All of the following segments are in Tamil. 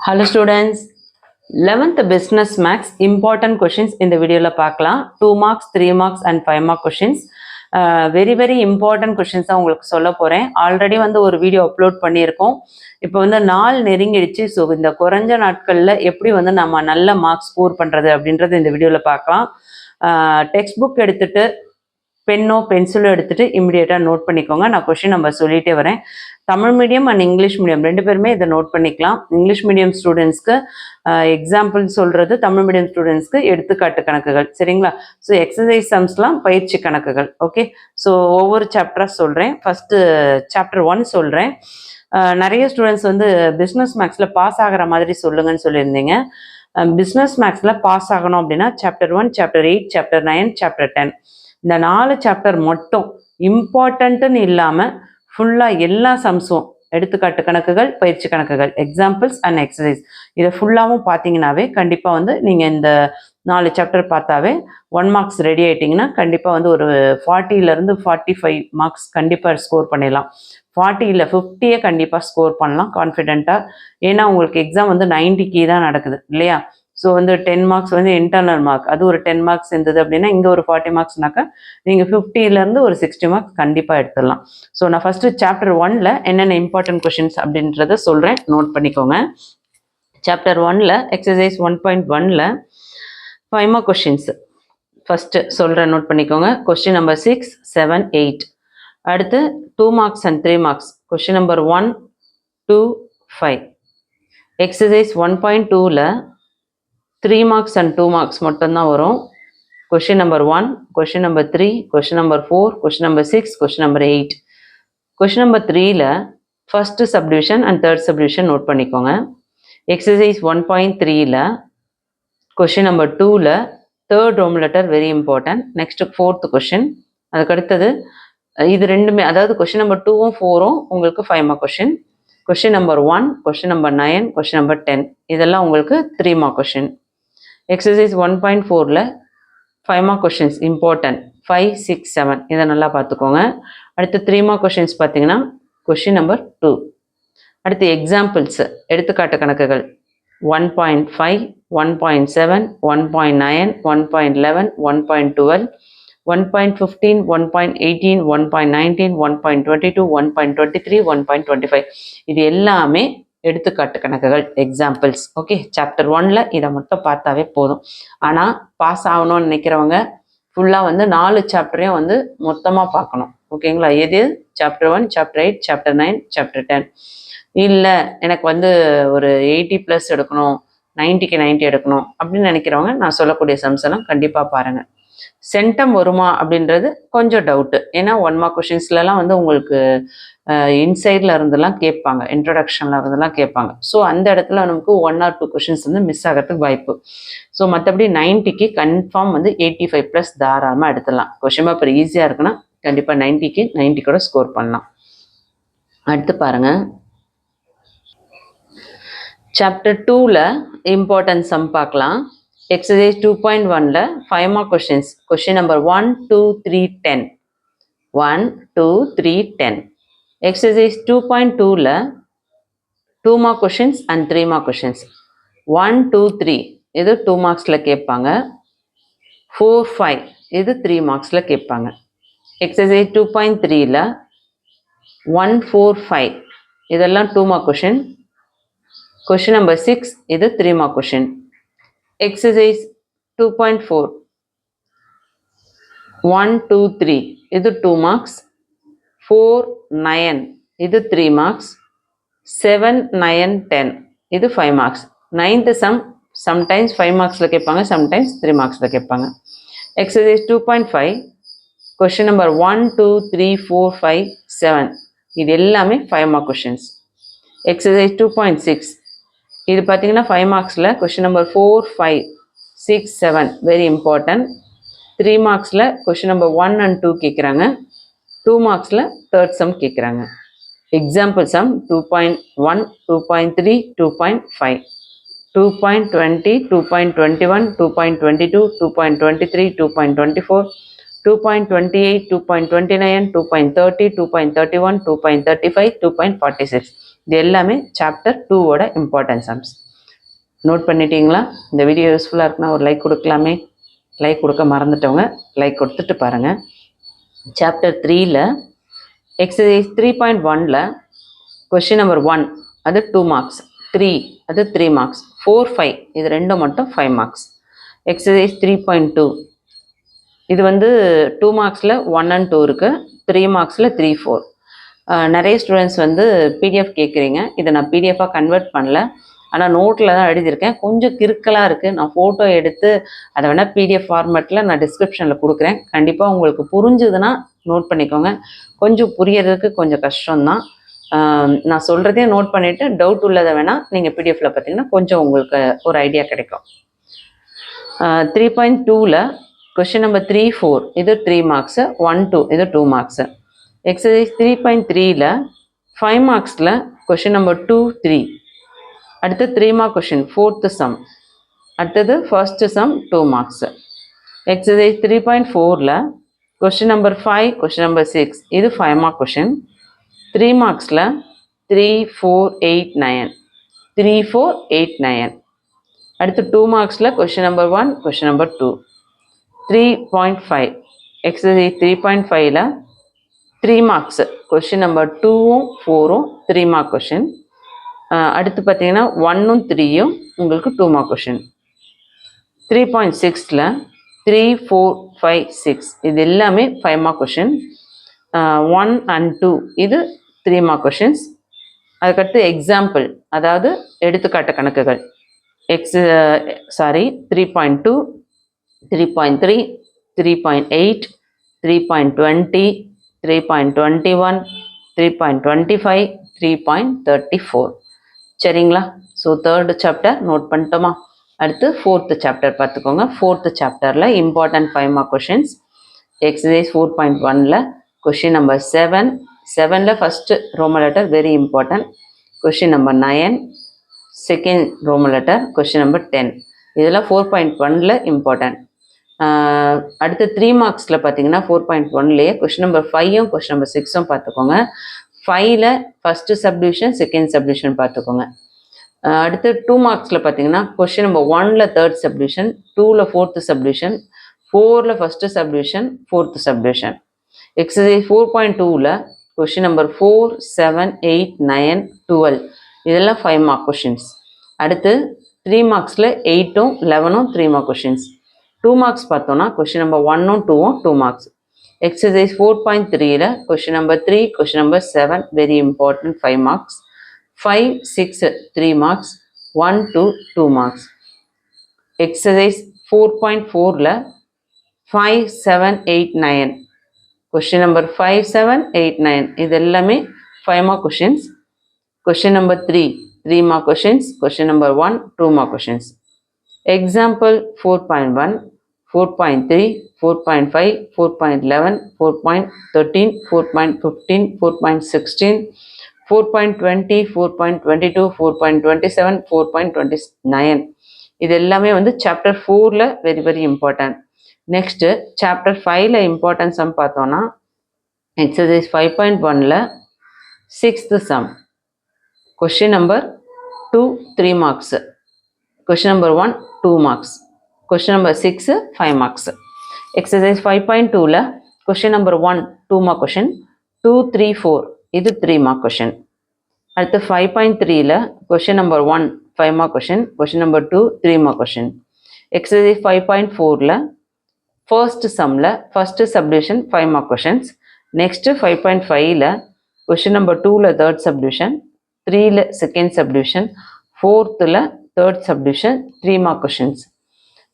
Hello students, 11th business max important questions இந்த வீடியோல பார்க்கலாம். 2 marks, 3 marks and 5 mark questions. Very important questions தான் உங்களுக்கு சொல்ல போறேன். ஆல்ரெடி ஒரு வீடியோ அப்லோட் பண்ணியிருக்கோம். இப்போ நாள் நெருங்கிடுச்சு. ஸோ இந்த குறைஞ்ச நாட்களில் எப்படி நம்ம நல்ல மார்க்ஸ் ஸ்கோர் பண்ணுறது அப்படின்றது இந்த வீடியோவில் பார்க்கலாம். டெக்ஸ்ட் புக் எடுத்துட்டு பென்னோ பென்சிலோ எடுத்துகிட்டு இமிடியேட்டாக நோட் பண்ணிக்கோங்க. நான் கொஷின் நம்பர் சொல்லிகிட்டே வரேன். Tamil medium and English medium ரெண்டு பேருமே இதை நோட் பண்ணிக்கலாம். இங்கிலீஷ் மீடியம் ஸ்டூடெண்ட்ஸ்க்கு எக்ஸாம்பிள் சொல்கிறது, தமிழ் மீடியம் ஸ்டூடெண்ட்ஸ்க்கு எடுத்துக்காட்டு கணக்குகள். சரிங்களா? ஸோ எக்ஸசைஸ் சம்ஸ்லாம் பயிற்சி கணக்குகள். ஓகே, ஸோ ஒவ்வொரு சாப்டராக சொல்கிறேன். ஃபஸ்ட்டு சாப்டர் 1 சொல்கிறேன். நிறைய ஸ்டூடெண்ட்ஸ் பிஸ்னஸ் மேக்ஸில் பாஸ் ஆகிற மாதிரி சொல்லுங்கன்னு சொல்லியிருந்தீங்க. பிஸ்னஸ் மேக்ஸில் பாஸ் ஆகணும் அப்படின்னா சாப்டர் 1, சாப்டர் 8, சாப்டர் 9, சாப்டர் 10 இந்த 4 சாப்டர் மட்டும் இம்பார்ட்டன்ட்டுன்னு இல்லாமல் ஃபுல்லாக எல்லா சம்ஸும் எடுத்துக்காட்டு கணக்குகள், பயிற்சி கணக்குகள், எக்ஸாம்பிள்ஸ் அண்ட் எக்ஸசைஸ் இதை ஃபுல்லாகவும் பார்த்தீங்கன்னாவே கண்டிப்பாக நீங்கள் இந்த 4 சாப்டர் பார்த்தாவே 1 மார்க்ஸ் ரெடி ஆகிட்டிங்கன்னா கண்டிப்பாக ஒரு 40லேருந்து 45 மார்க்ஸ் கண்டிப்பாக ஸ்கோர் பண்ணிடலாம். 40 இல்லை 50 கண்டிப்பாக ஸ்கோர் பண்ணலாம் கான்ஃபிடென்ட்டாக. ஏன்னா உங்களுக்கு எக்ஸாம் 90க்கு தான் நடக்குது இல்லையா? ஸோ 10 மார்க்ஸ் இன்டர்னல் மார்க், அது ஒரு 10 மார்க்ஸ் இருந்தது அப்படின்னா இங்கே ஒரு 40 மார்க்ஸ்னாக்கா நீங்கள் 50லேருந்து ஒரு 60 மார்க்ஸ் கண்டிப்பாக எடுத்துடலாம். ஸோ நான் ஃபஸ்ட்டு சாப்டர் 1ல் என்னென்ன இம்பார்ட்டன்ட் கொஷின்ஸ் அப்படின்றத சொல்கிறேன், நோட் பண்ணிக்கோங்க. சாப்டர் 1ல் எக்ஸசைஸ் 1.1ல் 5 மார்க் கொஷின்ஸ் ஃபஸ்ட்டு சொல்கிறேன், நோட் பண்ணிக்கோங்க. Question number 6, 7, 8. அடுத்து 2 marks and 3 marks. Question number 1, 2, 5. Exercise 1.2ல் 3 மார்க்ஸ் அண்ட் 2 மார்க்ஸ் மட்டும்தான் வரும். Question number 1, question number 3, question number 4, question number 6, question number 8. Question number 3ல் first subdivision and third subdivision note பண்ணிக்கோங்க. எக்ஸசைஸ் 1.3ல் கொஷின் நம்பர் 2ல் third Rome letter very important. Next 4th question. அதுக்கடுத்தது இது ரெண்டுமே, அதாவது கொஷின் நம்பர் 2ம் 4ம் உங்களுக்கு 5 mark question. Question number 1, question number 9, question number 10 இதெல்லாம் உங்களுக்கு 3 மார்க் கொஷின். எக்ஸசைஸ் 1.4ல் 5 மார்க் கொஷின்ஸ் இம்பார்ட்டன்ட் 5, 6, 7 இதை நல்லா பார்த்துக்கோங்க. அடுத்து 3 மார்க் கொஷின்ஸ் பார்த்தீங்கன்னா கொஷின் நம்பர் 2. அடுத்து எக்ஸாம்பிள்ஸ் எடுத்துக்காட்டு கணக்குகள் 1.5, 1.7, 1.9, 1.11, 1.12, 1.15, 1.18, 1.19, 1.22, 1.23, 1.25 இது எல்லாமே எடுத்துக்காட்டு கணக்குகள், எக்ஸாம்பிள்ஸ். ஓகே, சாப்டர் 1ல் இதை மட்டும் பார்த்தாவே போதும். ஆனால் பாஸ் ஆகணும்னு நினைக்கிறவங்க ஃபுல்லாக 4 சாப்டரையும் மொத்தமாக பார்க்கணும். ஓகேங்களா? எது? Chapter 1, chapter 8, chapter 9, chapter 10. இல்லை எனக்கு ஒரு 80+ எடுக்கணும், 90க்கு 90 எடுக்கணும் அப்படின்னு நினைக்கிறவங்க நான் சொல்லக்கூடிய சம்ஸ் எல்லாம் கண்டிப்பாக பாருங்கள். சென்டம் வருமா அப்படின்றது கொஞ்சம் டவுட்டு. ஏன்னா 1 மார்க் கொஷின்ஸ்லாம் உங்களுக்கு இன்சைடில் இருந்தெல்லாம் கேட்பாங்க, இன்ட்ரடக்ஷனில் இருந்தெல்லாம் கேட்பாங்க. ஸோ அந்த இடத்துல நமக்கு 1 or 2 கொஷின்ஸ் மிஸ் ஆகிறதுக்கு வாய்ப்பு. ஸோ மற்றபடி 90க்கு கன்ஃபார்ம் 85+ தாராளமாக எடுத்துடலாம். கொஷின் பேப்பர் ஈஸியாக இருக்குன்னா கண்டிப்பாக 90க்கு 90 கூட ஸ்கோர் பண்ணலாம். அடுத்து பாருங்கள், சாப்டர் 2ல் இம்பார்ட்டன்ட் சம் பார்க்கலாம். எக்ஸசைஸ் 2.1ல் 5 mark questions. Question number 1, 2, 3, 10. 1, 2, 3, 10. Exercise 2.2ல் 2 mark questions and 3 mark questions. 1, 2, 3 இது 2 மார்க்ஸில் கேட்பாங்க. 4, 5 இது 3 மார்க்ஸில் கேட்பாங்க. எக்ஸசைஸ் 2.3ல் 1, 4, 5 இதெல்லாம் 2 மார்க் கொஷின். கொஷின் நம்பர் 6 இது 3 மார்க் கொஷின். எக்ஸசைஸ் 2.4 1, 2, 3 இது 2 மார்க்ஸ். 4, 9 இது 3 மார்க்ஸ். 7, 9, 10 இது 5 மார்க்ஸ். 9th சம் சம்டைம்ஸ் 5 மார்க்ஸில் கேட்பாங்க, சம்டைம்ஸ் 3 மார்க்ஸில் கேட்பாங்க. எக்ஸசைஸ் 2.5 கொஷின் நம்பர் 1, 2, 3, 4, 5, 7 இது எல்லாமே 5 மார்க் கொஷின்ஸ். எக்ஸசைஸ் 2.6 இது பார்த்தீங்கன்னா 5 மார்க்ஸில் கொஷின் நம்பர் 4, 5, 6, 7 வெரி இம்பார்ட்டன்ட். 3 மார்க்ஸில் கொஷின் நம்பர் 1 and 2 கேட்குறாங்க. 2 மார்க்ஸில் தேர்ட் சம் கேட்குறாங்க. எக்ஸாம்பிள் சம் 2.1, 2.3, 2.5, 2.20, 2.21, 2.22, 2.23, 2.24, 2.28, 2.29, 2.30, 2.31, 2.35, 2.46 இது எல்லாமே சாப்டர் 2ஓட இம்பார்ட்டன்ட் சம்ஸ். நோட் பண்ணிட்டீங்களா? இந்த வீடியோ யூஸ்ஃபுல்லாக இருக்குன்னா ஒரு லைக் கொடுக்கலாமே. லைக் கொடுக்க மறந்துட்டவங்க லைக் கொடுத்துட்டு பாருங்கள். சாப்டர் 3ல் எக்ஸசைஸ் 3.1ல் கொஷின் நம்பர் 1 அது 2 மார்க்ஸ், 3 அது 3 மார்க்ஸ், 4, 5 இது ரெண்டும் மட்டும் 5 மார்க்ஸ். எக்ஸசைஸ் 3.2 இது வந்து 2 மார்க்ஸில் 1 and 2 இருக்குது, 3 மார்க்ஸில் 3, 4. நிறைய ஸ்டூடெண்ட்ஸ் வந்து பிடிஎஃப் கேட்குறீங்க. இதை நான் பிடிஎஃபாக கன்வெர்ட் பண்ணல, ஆனால் நோட்டில் தான் எழுதியிருக்கேன். கொஞ்சம் கிறுக்கலாக இருக்குது. நான் ஃபோட்டோ எடுத்து அதை வேணால் பிடிஎஃப் ஃபார்மேட்டில் நான் டிஸ்கிரிப்ஷனில் கொடுக்குறேன். கண்டிப்பாக உங்களுக்கு புரிஞ்சுதுன்னா நோட் பண்ணிக்கோங்க. கொஞ்சம் புரியறதுக்கு கொஞ்சம் கஷ்டம்தான். நான் சொல்கிறதே நோட் பண்ணிவிட்டு டவுட் உள்ளதை வேணால் நீங்கள் பிடிஎஃப்பில் பார்த்தீங்கன்னா கொஞ்சம் உங்களுக்கு ஒரு ஐடியா கிடைக்கும். 3.2ல் கொஷின் நம்பர் 3, 4 இது 3 மார்க்ஸு, 1, 2 இது 2 மார்க்ஸு. எக்ஸசைஸ் 3.3ல் 5 மார்க்ஸில் கொஷின் நம்பர் 2, 3. அடுத்து 3 மார்க் கொஷின், 4th சம். அடுத்தது ஃபர்ஸ்ட் சம் 2 மார்க்ஸு. எக்ஸசைஸ் 3.4ல் கொஷின் நம்பர் 5, கொஷின் நம்பர் 6 இது 5 மார்க் கொஷின். 3 மார்க்ஸில் 3, 4, 8, 9 3, 4, 8, 9. அடுத்து 2 மார்க்ஸில் question number 1, question number 2. 3.5 exercise 3.5ல் 3 மார்க்ஸு கொஷின் நம்பர் 2ம் 4ம் 3 மார்க் கொஷின். அடுத்து பார்த்தீங்கன்னா 1ம் 3யும் உங்களுக்கு 2 மார்க் கொஷின். 3.6ல் 3, 4, 5, 6 இது எல்லாமே 5 மார்க் கொஷின். 1 and 2 இது 3 மார்க் கொஷின்ஸ். அதுக்கடுத்து எக்ஸாம்பிள், அதாவது எடுத்துக்காட்டு கணக்குகள். 3.2, 3.3, 3.8, 3.20, 3.21, 3.25, 3.34. சரிங்களா? ஸோ 3rd சாப்டர் நோட் பண்ணிட்டோமா? அடுத்து 4th சாப்டர் பார்த்துக்கோங்க. 4th சாப்டரில் இம்பார்ட்டன்ட் 5 மார்க் கொஷின்ஸ். எக்ஸசைஸ் 4.1ல் கொஷின் நம்பர் 7. 7ல் first roman letter very important. Question number 9, second roman letter question number 10. இதெல்லாம் 4.1ல் இம்பார்ட்டன்ட். அடுத்து 3 மார்க்ஸில் பார்த்தீங்கன்னா 4.1லேயே கொஷின் நம்பர் 5ம் கொஷின் நம்பர் 6ம் பார்த்துக்கோங்க. 5ல் ஃபஸ்ட்டு சப்டிவிஷன், செகண்ட் சப்டிவிஷன் பார்த்துக்கோங்க. அடுத்து 2 மார்க்ஸில் பார்த்தீங்கன்னா கொஷின் நம்பர் 1ல் 3rd சப்டிவிஷன், 2ல் 4th சப்டிவிஷன், 4ல் first subdivision, 4th subdivision. Exercise 4.2ல் கொஷின் நம்பர் 4, 7, 8, 9, 12 இதெல்லாம் 5 மார்க் கொஷின்ஸ். அடுத்து 3 மார்க்ஸில் 8ம் 11ம் 3 மார்க் கொஷின்ஸ். 2 மார்க்ஸ் பார்த்தோன்னா கொஷின் நம்பர் 1ம் 2ம் 2 மார்க்ஸ். எக்ஸசைஸ் 4.3ல் question number 3, question number 7 very important 5 marks. 5, 6 3 marks, 1, 2 2 marks. Exercise 4.4ல் 5, 7, 8, 9 கொஷின் நம்பர் 5, 7, 8, 9 இது எல்லாமே 5 mark questions. Question number 3, 3 mark questions. Question number 1, 2 mark questions. Example 4.1, 4.3, 4.5, 4.11, 4.13, 4.15, 4.16, 4.20, 4.22, 4.27, 4.29 இது எல்லாமே வந்து சாப்டர் 4ல் very very important. Next chapter 5ல் இம்பார்ட்டன்ட் சம் பார்த்தோன்னா எக்ஸசைஸ் 5.1ல் 6th sum question number 2, 3 marks. Question number 1, 2 marks. Question number 6, 5 marks. Exercise 5.2ல் கொஷின் நம்பர் 1, 2 மார்க் கொஷின், 2, 3, 4 இது 3 மார்க் கொஷின். அடுத்து 5.3ல் question number 1, 5 mark question, question number 2, 3 mark question. Exercise 5.4ல் ஃபர்ஸ்ட் சம்மில் first subdivision 5 mark questions. Next 5.5ல் கொஷின் நம்பர் 2ல் 3rd சப்டிவிஷன், 3ல் second subdivision, 4th 3rd subdivision 3 mark questions.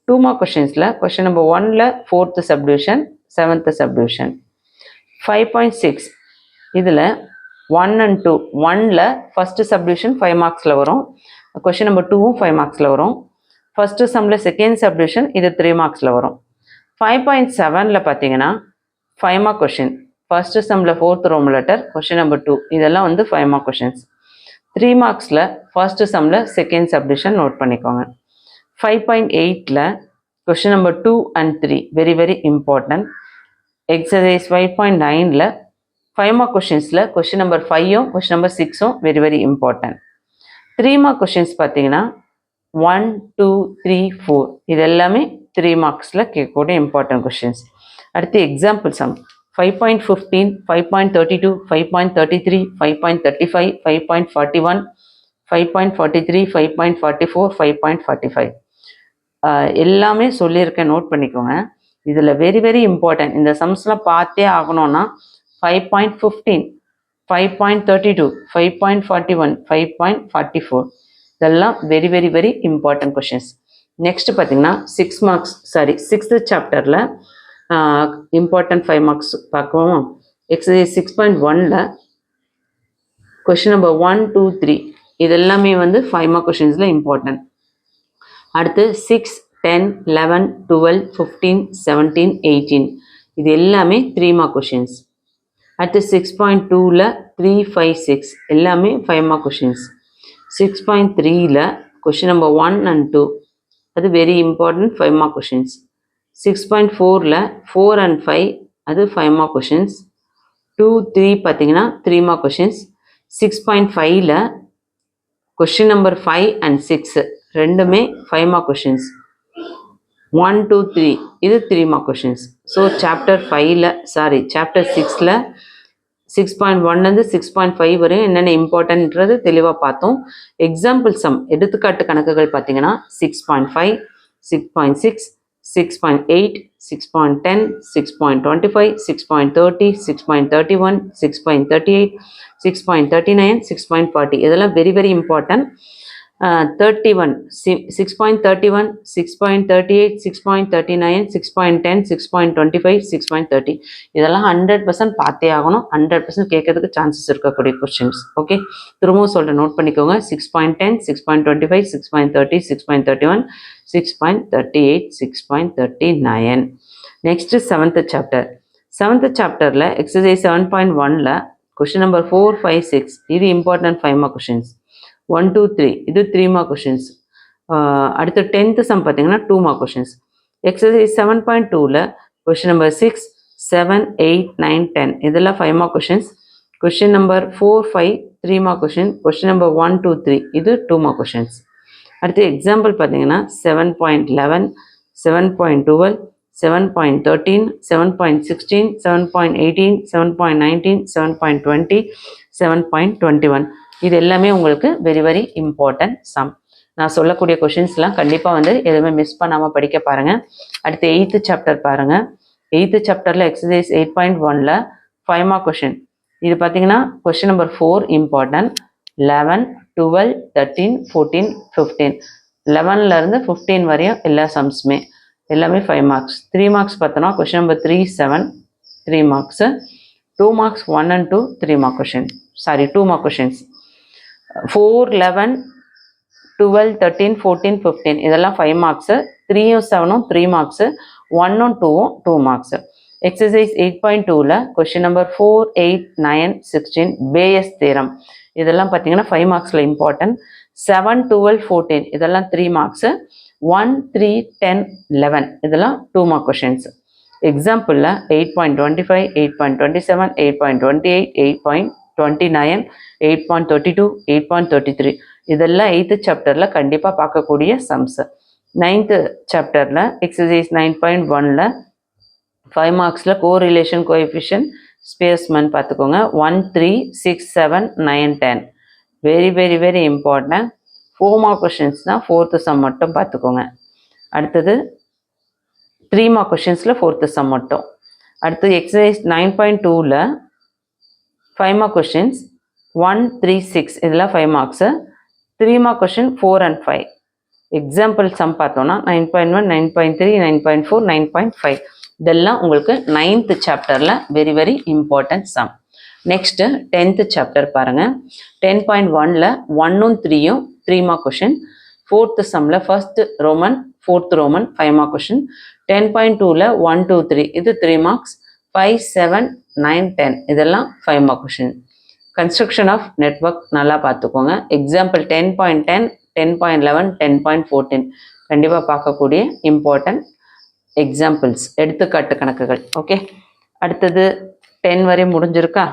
2 mark கொஷின்ஸில் கொஷின் நம்பர் 1ல் 4th சப்டிவிஷன், 7th சப்டிவிஷன். 5.6 இதில் 1 and 2, 1ல் ஃபஸ்ட்டு சப்டிவிஷன் 5 மார்க்ஸில் வரும். கொஷின் நம்பர் 2ம் 5 மார்க்ஸில் வரும். ஃபஸ்ட்டு சம்மில் செகண்ட் சப்டிவிஷன் இது 3 மார்க்ஸில் வரும். 5.7ல் பார்த்தீங்கன்னா 5 மார்க் கொஷின். ஃபஸ்ட்டு சம்மில் 4th Roman letter question number 2 இதெல்லாம் வந்து 5 மார்க் கொஷின்ஸ். 3 மார்க்ஸில் ஃபஸ்ட்டு சம்மில் செகண்ட் சப்டிவிஷன் நோட் பண்ணிக்கோங்க. 5.8ல் question number 2 and 3 very very important. Exercise 5.9ல் 5 மார்க் கொஷின்ஸில் கொஷின் நம்பர் 5ம் கொஷின் நம்பர் 6ம் very very important. 3 mark questions பார்த்தீங்கன்னா 1 2 3 4 இது எல்லாமே 3 மார்க்ஸ்ல கேட்கக்கூடிய இம்பார்ட்டன்ட் கொஸ்டின்ஸ். அடுத்து எக்ஸாம்பிள் சம் 5.15 5.32 5.33 5.35 5.41 5.43 5.44 5.45 எல்லாமே சொல்லியிருக்கேன், நோட் பண்ணிக்கோங்க. இதில் வெரி வெரி இம்பார்ட்டன்ட் இந்த சம்ஸ்லாம் பார்த்தே ஆகணும்னா 5.15 5.32 5.41 5.44 இதெல்லாம் very very very important questions. Next பார்த்தீங்கன்னா 6th சாப்டரில் இம்பார்ட்டன்ட் 5 மார்க்ஸ் பார்க்கவும். எக்ஸசைஸ் 6.1ல் கொஷின் நம்பர் 1 2 3 இதெல்லாமே வந்து 5 மார்க் கொஷின்ஸில் இம்பார்ட்டன்ட். அடுத்து 6 10 11 12 15 17 18 இது எல்லாமே 3 மார்க் கொஷின்ஸ். அடுத்து 6.2ல் 3 5 6 எல்லாமே 5 மார்க் கொஷின்ஸ். 6.3ல் கொஷின் நம்பர் 1 and 2 அது வெரி இம்பார்ட்டன்ட் 5 மார்க் கொஷின்ஸ். 6.4ல் 4 and 5 அது 5 மார்க் கொஷின்ஸ். 2 3 பார்த்தீங்கன்னா 3 மார்க் கொஷின்ஸ். 6.5ல் கொஷின் நம்பர் 5 and 6 ரெண்டுமே 5 மார்க் கொஷின்ஸ். 1 2 3 இது 3 மார்க் கொஷின்ஸ். ஸோ சாப்டர் 6ல் 6.1லேருந்து 6.5 வரையும் என்னென்ன இம்பார்ட்டன்ட்ன்றது தெளிவாக பார்த்தோம். எக்ஸாம்பிள் சம் எடுத்துக்காட்டு கணக்குகள் பார்த்தீங்கன்னா 6.5 6.6 6.8 6.10 6.25 6.30 6.31 6.38 6.39 6.40 இதெல்லாம் வெரி வெரி இம்பார்ட்டன்ட். 31 6.31 6.38 6.39 6.10 6.25 6.30 இதெல்லாம் 100% பார்த்தே ஆகணும். 100% கேட்கறதுக்கு சான்சஸ் இருக்கக்கூடிய கொஸ்டின்ஸ். ஓகே, திரும்பவும் சொல்கிறேன், நோட் பண்ணிக்கோங்க. 6.10 6.25 6.30 6.31 6.38 6.39. நெக்ஸ்ட் 7th சாப்டரில் எக்ஸசைஸ் 7.1ல் கொஸ்டின் நம்பர் 4 5 6 இது இம்பார்ட்டன்ட் 5 மார்க் கொஸ்டின்ஸ். 1 2 3 இது 3 மார்க் கொஷின்ஸ். அடுத்து 10th சம் பார்த்தீங்கன்னா 2 மார்க் கொஷின்ஸ். எக்ஸசைஸ் 7.2ல் கொஷின் நம்பர் 6 7 8 9 10 இதெல்லாம் 5 mark questions. Question number 4 5 3 mark question. Question number 1 2 3 இது 2 மார்க் கொஷின்ஸ். அடுத்து எக்ஸாம்பிள் பார்த்தீங்கன்னா 7.11 7.12 7.13 7.16 7.18 7.19 7.20 7.21 இது எல்லாமே உங்களுக்கு வெரி வெரி இம்பார்ட்டன்ட் சம். நான் சொல்லக்கூடிய கொஷின்ஸ்லாம் கண்டிப்பாக வந்து எதுவுமே மிஸ் பண்ணாமல் படிக்க பாருங்கள். அடுத்து 8th சாப்டர் பாருங்கள். 8th சாப்டரில் எக்ஸசைஸ் 8.1ல் 5 மார்க் கொஷின். இது பார்த்தீங்கன்னா கொஷின் நம்பர் 4 இம்பார்ட்டன்ட். 11 12 13 14 15 11லேருந்து 15 வரையும் எல்லா சம்ஸுமே எல்லாமே 5 மார்க்ஸ். 3 மார்க்ஸ் பார்த்தோன்னா question number 3 7 3 marks. 2 marks 1 and 2 3 mark question 2 mark questions. 4 11 12 13 14 15 இதெல்லாம் 5 மார்க்ஸு. 3ம் 7ம் 3 மார்க்ஸு. 1ம் 2ம் 2 மார்க்ஸு. எக்ஸசைஸ் 8.2ல் கொஷின் நம்பர் 4 8 9 16 பேயஸ் தேரம் இதெல்லாம் பார்த்தீங்கன்னா 5 மார்க்ஸில் இம்பார்ட்டன்ட். 7 12 14 இதெல்லாம் 3 மார்க்ஸு. 1 3 10 11 இதெல்லாம் 2 மார்க் கொஷின்ஸ். எக்ஸாம்பிளில் 8.25 8.27 8.28 8.29 8.32 8.33 இதெல்லாம் 8th சாப்டரில் கண்டிப்பாக பார்க்கக்கூடிய சம்ஸ். 9th சாப்டரில் எக்ஸசைஸ் 9.1ல் 5 மார்க்ஸில் கோரிலேஷன் கோஎஃபிஷியன்ட் ஸ்பேஸ்மென்ட் பார்த்துக்கோங்க. 1 3 6 7 9 10 very very very important. 4 mark questions தான். 4th சம் மட்டும் பார்த்துக்கோங்க. அடுத்தது 3 மார்க் கொஷின்ஸில் 4th சம் மட்டும். அடுத்து எக்ஸசைஸ் 9.2ல் 5 மார்க் கொஷின்ஸ் 1 3 6 இதெல்லாம் 5 marks. 3 mark question 4 and 5. Example sum பார்த்தோன்னா 9.1 9.3 9.4 9.5 இதெல்லாம் உங்களுக்கு 9th சாப்டரில் very very important sum. Next 10th chapter பாருங்கள். 10.1ல் 1ம் 3ம் 3 மார்க் கொஷின். 4th சம்மில் 1st roman 4th roman 5 mark question. 10.2ல் 1 2 3 இது 3 மார்க்ஸ். 5 7 9 10 இதெல்லாம் 5 mark question. Construction of network நல்லா பார்த்துக்கோங்க. எக்ஸாம்பிள் 10.10 10.11 10.14 கண்டிப்பாக பார்க்கக்கூடிய இம்பார்ட்டன்ட் எக்ஸாம்பிள்ஸ் எடுத்துக்காட்டு கணக்குகள். ஓகே, அடுத்தது 10 வரை முடிஞ்சிருக்கா?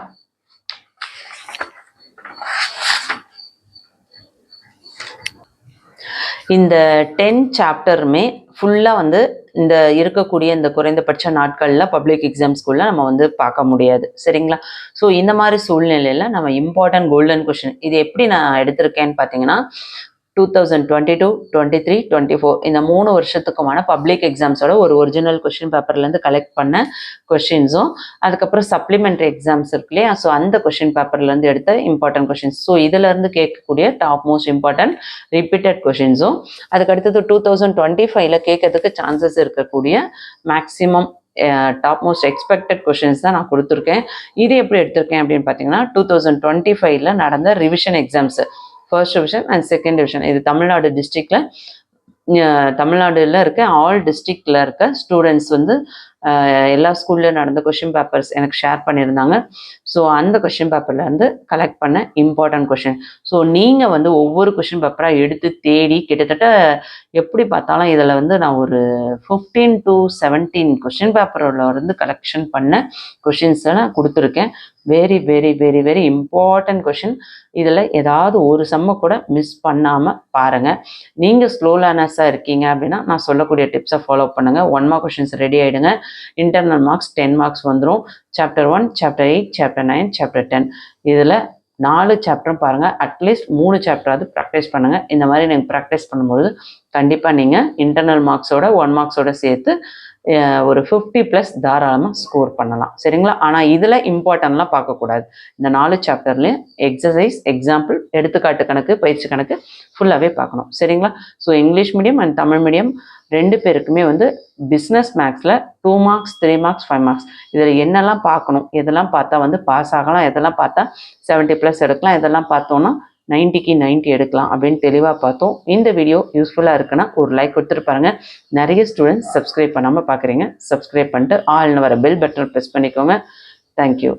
இந்த 10 சாப்டருமே ஃபுல்லாக வந்து இந்த இருக்கக்கூடிய இந்த குறைந்தபட்ச நாட்களில் பப்ளிக் எக்ஸாம்ஸ்குள்ளே நம்ம வந்து பார்க்க முடியாது, சரிங்களா? ஸோ இந்த மாதிரி சூழ்நிலையில் நம்ம இம்பார்ட்டன்ட் கோல்டன் கொஷின் இது எப்படி நான் எடுத்திருக்கேன்னு பார்த்தீங்கன்னா 2022, 23, 24 இந்த 3 வருஷத்துக்குமான பப்ளிக் எக்ஸாம்ஸோட ஒரு ஒரிஜினல் கொஷின் பேப்பர்லேருந்து கலெக்ட் பண்ண கொஷின்ஸும், அதுக்கப்புறம் சப்ளிமெண்ட்ரி எக்ஸாம்ஸ் இருக்கு இல்லையா, ஸோ அந்த கொஷின் பேப்பர்லேருந்து எடுத்த இம்பார்ட்டன்ட் கொஷின்ஸ், ஸோ இதிலேருந்து கேட்கக்கூடிய டாப் மோஸ்ட் இம்பார்ட்டன்ட் ரிப்பீட்டட் கொஷின்ஸும், அதுக்கடுத்தது 2025ல கேட்கறதுக்கு சான்சஸ் இருக்கக்கூடிய maximum top most expected questions தான் நான் கொடுத்துருக்கேன். இது எப்படி எடுத்திருக்கேன் அப்படின்னு பார்த்தீங்கன்னா 2025ல நடந்த revision exams, first division and second division, இது தமிழ்நாடு டிஸ்ட்ரிக்டில் தமிழ்நாடுல இருக்க ஆல் டிஸ்ட்ரிக்டில் இருக்க ஸ்டூடெண்ட்ஸ் வந்து எல்லா ஸ்கூல்லையும் நடந்த கொஷின் பேப்பர்ஸ் எனக்கு ஷேர் பண்ணியிருந்தாங்க. ஸோ அந்த கொஷின் பேப்பர்லேருந்து கலெக்ட் பண்ண இம்பார்ட்டன்ட் கொஷின். ஸோ நீங்கள் வந்து ஒவ்வொரு கொஷின் பேப்பராக எடுத்து தேடி கிட்டத்தட்ட எப்படி பார்த்தாலும் இதில் வந்து நான் ஒரு 15 to 17 கொஷின் பேப்பரில் இருந்து கலெக்ஷன் பண்ண கொஷின்ஸை நான் கொடுத்துருக்கேன். Very very very very important question. இதில் ஏதாவது ஒரு சம்மை கூட மிஸ் பண்ணாமல் பாருங்கள். நீங்கள் ஸ்லோ லேர்னர்ஸாக இருக்கீங்க அப்படின்னா நான் சொல்லக்கூடிய டிப்ஸை ஃபாலோ பண்ணுங்கள். 1 மார்க் கொஷின்ஸ் ரெடி ஆகிடுங்க. இன்டர்னல் மார்க்ஸ் 10 மார்க்ஸ் வந்துடும். சாப்டர் 1, சாப்டர் 8, சாப்டர் 9, சாப்டர் 10 இதில் 4 சாப்டரும் பாருங்கள். அட்லீஸ்ட் 3 சாப்டராவது ப்ராக்டிஸ் பண்ணுங்கள். இந்த மாதிரி நீங்கள் ப்ராக்டிஸ் பண்ணும்போது கண்டிப்பாக நீங்கள் இன்டர்னல் மார்க்ஸோட 1 மார்க்ஸோட சேர்த்து ஒரு 50+ தாராளமாக ஸ்கோர் பண்ணலாம், சரிங்களா? ஆனால் இதில் இம்பார்ட்டன்ட்லாம் பார்க்கக்கூடாது. இந்த 4 சாப்டர்லேயும் எக்ஸசைஸ், எக்ஸாம்பிள், எடுத்துக்காட்டு கணக்கு, பயிற்சி கணக்கு ஃபுல்லாகவே பார்க்கணும், சரிங்களா? So English medium and Tamil medium 2 பேருக்குமே வந்து பிஸ்னஸ் மேக்ஸில் 2 மார்க்ஸ், 3 மார்க்ஸ், 5 மார்க்ஸ் இதில் என்னெல்லாம் பார்க்கணும், எதெல்லாம் பார்த்தா வந்து பாஸ் ஆகலாம், எதெல்லாம் பார்த்தா 70+ எடுக்கலாம், எதெல்லாம் பார்த்தோன்னா 90க்கு 90 எடுக்கலாம் அப்படின்னு தெளிவாக பார்த்தோம். இந்த வீடியோ யூஸ்ஃபுல்லாக இருக்குன்னா ஒரு லைக் கொடுத்துட்டு பாருங்க. நிறைய ஸ்டூடெண்ட்ஸ் சப்ஸ்கிரைப் பண்ணாமல் பார்க்குறீங்க, சப்ஸ்கிரைப் பண்ணிட்டு ஆல்னு வர பெல் பட்டன் ப்ரெஸ் பண்ணிக்கோங்க. தேங்க்யூ.